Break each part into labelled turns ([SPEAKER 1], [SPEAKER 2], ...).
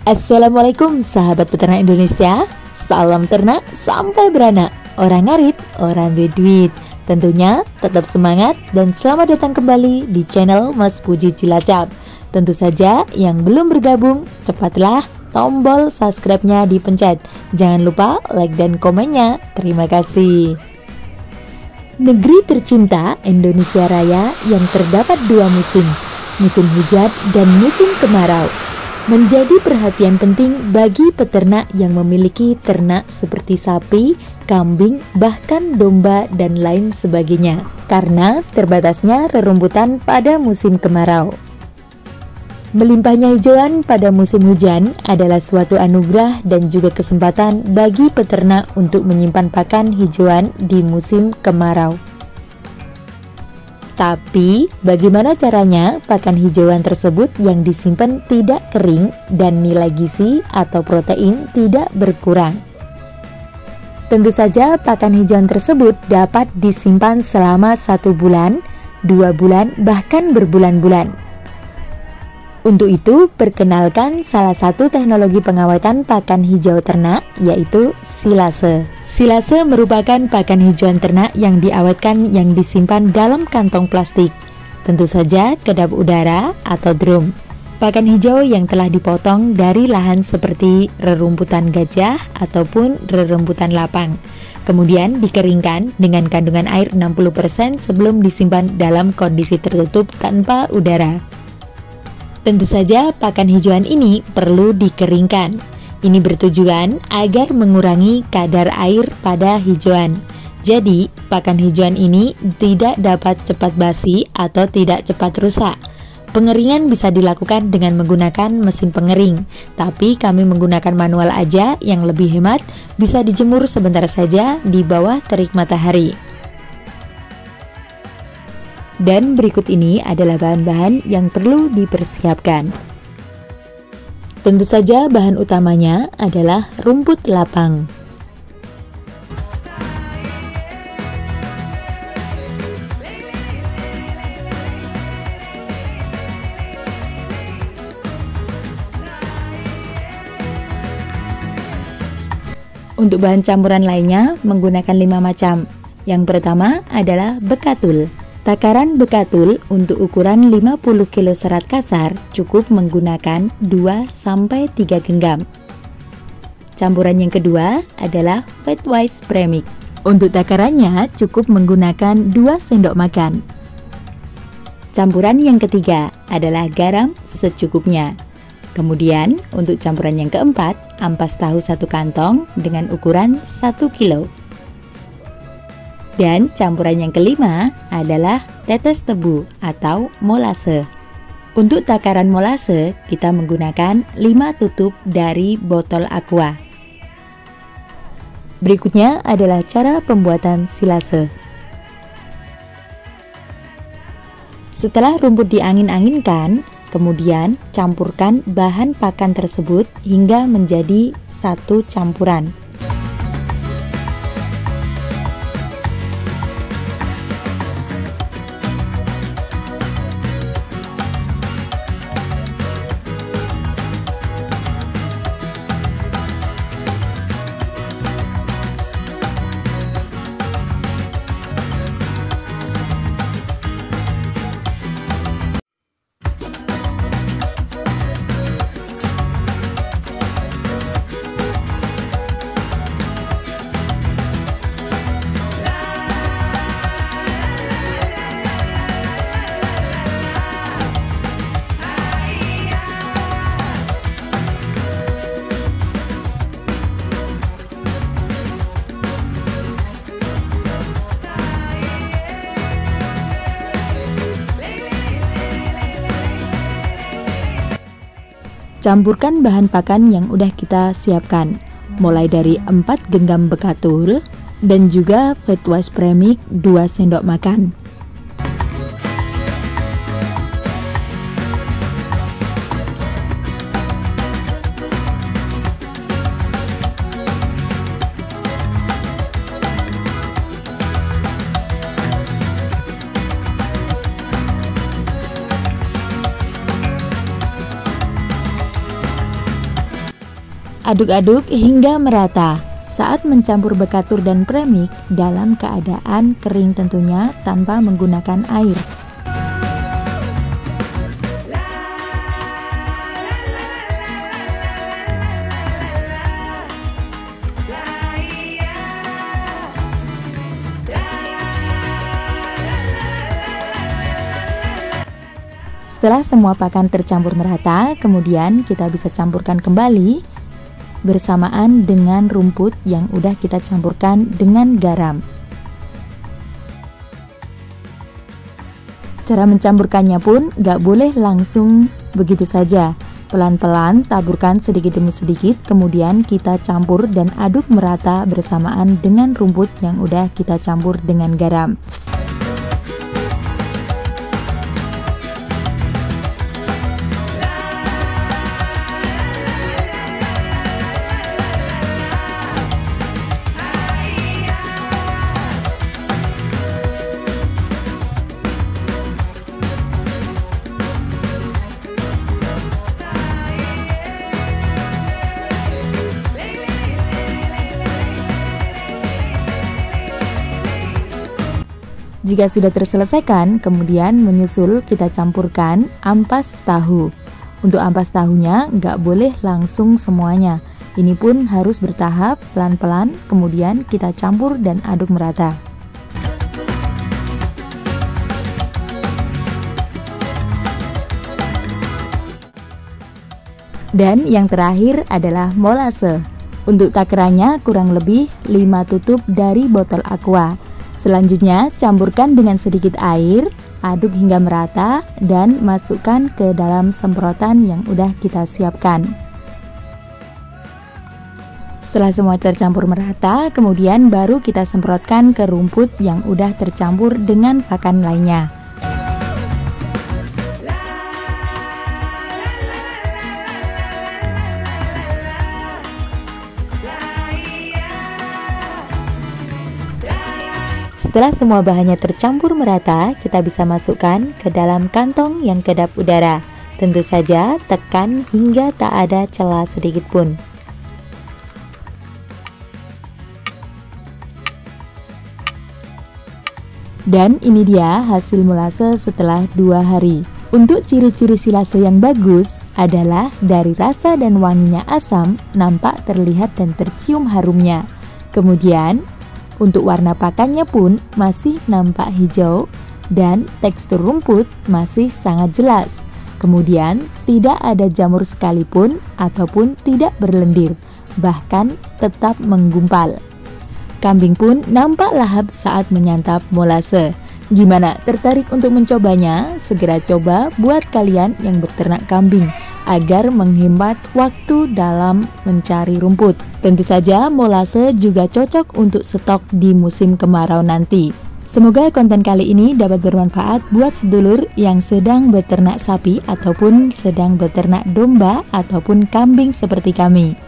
[SPEAKER 1] Assalamualaikum sahabat peternak Indonesia. Salam ternak sampai beranak. Orang ngarit, orang duit. Tentunya tetap semangat dan selamat datang kembali di channel Mas Puji Cilacap. Tentu saja yang belum bergabung, cepatlah tombol subscribe-nya dipencet. Jangan lupa like dan komennya. Terima kasih. Negeri tercinta Indonesia Raya yang terdapat dua musim hujan dan musim kemarau, menjadi perhatian penting bagi peternak yang memiliki ternak seperti sapi, kambing, bahkan domba dan lain sebagainya, karena terbatasnya rerumputan pada musim kemarau. Melimpahnya hijauan pada musim hujan adalah suatu anugerah dan juga kesempatan bagi peternak untuk menyimpan pakan hijauan di musim kemarau. Tapi, bagaimana caranya pakan hijauan tersebut yang disimpan tidak kering dan nilai gizi atau protein tidak berkurang? Tentu saja pakan hijauan tersebut dapat disimpan selama 1 bulan, 2 bulan, bahkan berbulan-bulan. Untuk itu, perkenalkan salah satu teknologi pengawatan pakan hijau ternak, yaitu silase. Silase merupakan pakan hijauan ternak yang diawetkan yang disimpan dalam kantong plastik, tentu saja kedap udara atau drum. Pakan hijau yang telah dipotong dari lahan seperti rerumputan gajah ataupun rerumputan lapang, kemudian dikeringkan dengan kandungan air 60% sebelum disimpan dalam kondisi tertutup tanpa udara. Tentu saja pakan hijauan ini perlu dikeringkan. Ini bertujuan agar mengurangi kadar air pada hijauan. Jadi, pakan hijauan ini tidak dapat cepat basi atau tidak cepat rusak. Pengeringan bisa dilakukan dengan menggunakan mesin pengering, tapi kami menggunakan manual aja yang lebih hemat, bisa dijemur sebentar saja di bawah terik matahari. Dan berikut ini adalah bahan-bahan yang perlu dipersiapkan. Tentu saja bahan utamanya adalah rumput lapang. Untuk bahan campuran lainnya menggunakan 5 macam. Yang pertama adalah bekatul. Takaran bekatul untuk ukuran 50 kg serat kasar cukup menggunakan 2-3 genggam. Campuran yang kedua adalah Fedwise Premix. Untuk takarannya cukup menggunakan 2 sendok makan. Campuran yang ketiga adalah garam secukupnya. Kemudian untuk campuran yang keempat, ampas tahu 1 kantong dengan ukuran 1 kg. Dan campuran yang kelima adalah tetes tebu atau molase. Untuk takaran molase, kita menggunakan 5 tutup dari botol aqua. Berikutnya adalah cara pembuatan silase. Setelah rumput diangin-anginkan, kemudian campurkan bahan pakan tersebut hingga menjadi satu campuran. Campurkan bahan pakan yang udah kita siapkan, mulai dari 4 genggam bekatul dan juga Fedwise Premix 2 sendok makan. Aduk-aduk hingga merata. Saat mencampur bekatur dan premix dalam keadaan kering tentunya tanpa menggunakan air. Setelah semua pakan tercampur merata, kemudian kita bisa campurkan kembali bersamaan dengan rumput yang udah kita campurkan dengan garam. Cara mencampurkannya pun gak boleh langsung begitu saja. Pelan-pelan taburkan sedikit demi sedikit, kemudian kita campur dan aduk merata bersamaan dengan rumput yang udah kita campur dengan garam. Jika sudah terselesaikan, kemudian menyusul kita campurkan ampas tahu. Untuk ampas tahunya nggak boleh langsung semuanya. Ini pun harus bertahap, pelan-pelan, kemudian kita campur dan aduk merata. Dan yang terakhir adalah molase. Untuk takarannya kurang lebih 5 tutup dari botol aqua. Selanjutnya, campurkan dengan sedikit air, aduk hingga merata, dan masukkan ke dalam semprotan yang udah kita siapkan. Setelah semua tercampur merata, kemudian baru kita semprotkan ke rumput yang udah tercampur dengan pakan lainnya. Setelah semua bahannya tercampur merata, kita bisa masukkan ke dalam kantong yang kedap udara. Tentu saja tekan hingga tak ada celah sedikit pun. Dan ini dia hasil molase setelah 2 hari. Untuk ciri-ciri silase yang bagus adalah dari rasa dan wanginya asam, nampak terlihat dan tercium harumnya. Kemudian untuk warna pakannya pun masih nampak hijau dan tekstur rumput masih sangat jelas. Kemudian tidak ada jamur sekalipun ataupun tidak berlendir, bahkan tetap menggumpal. Kambing pun nampak lahap saat menyantap molase. Gimana, tertarik untuk mencobanya? Segera coba buat kalian yang berternak kambing agar menghemat waktu dalam mencari rumput. Tentu saja molase juga cocok untuk stok di musim kemarau nanti. Semoga konten kali ini dapat bermanfaat buat sedulur yang sedang beternak sapi ataupun sedang beternak domba ataupun kambing seperti kami.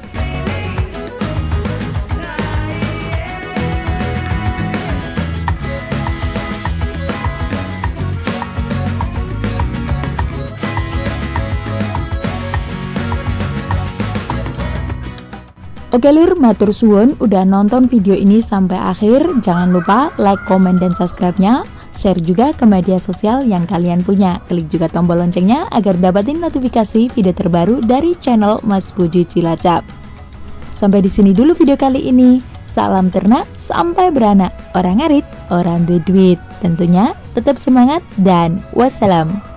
[SPEAKER 1] Oke lur, matur suwun udah nonton video ini sampai akhir. Jangan lupa like, komen, dan subscribe-nya. Share juga ke media sosial yang kalian punya. Klik juga tombol loncengnya agar dapatin notifikasi video terbaru dari channel Mas Puji Cilacap. Sampai di sini dulu video kali ini. Salam ternak sampai beranak. Orang ngarit, orang duit. Tentunya tetap semangat dan wassalam.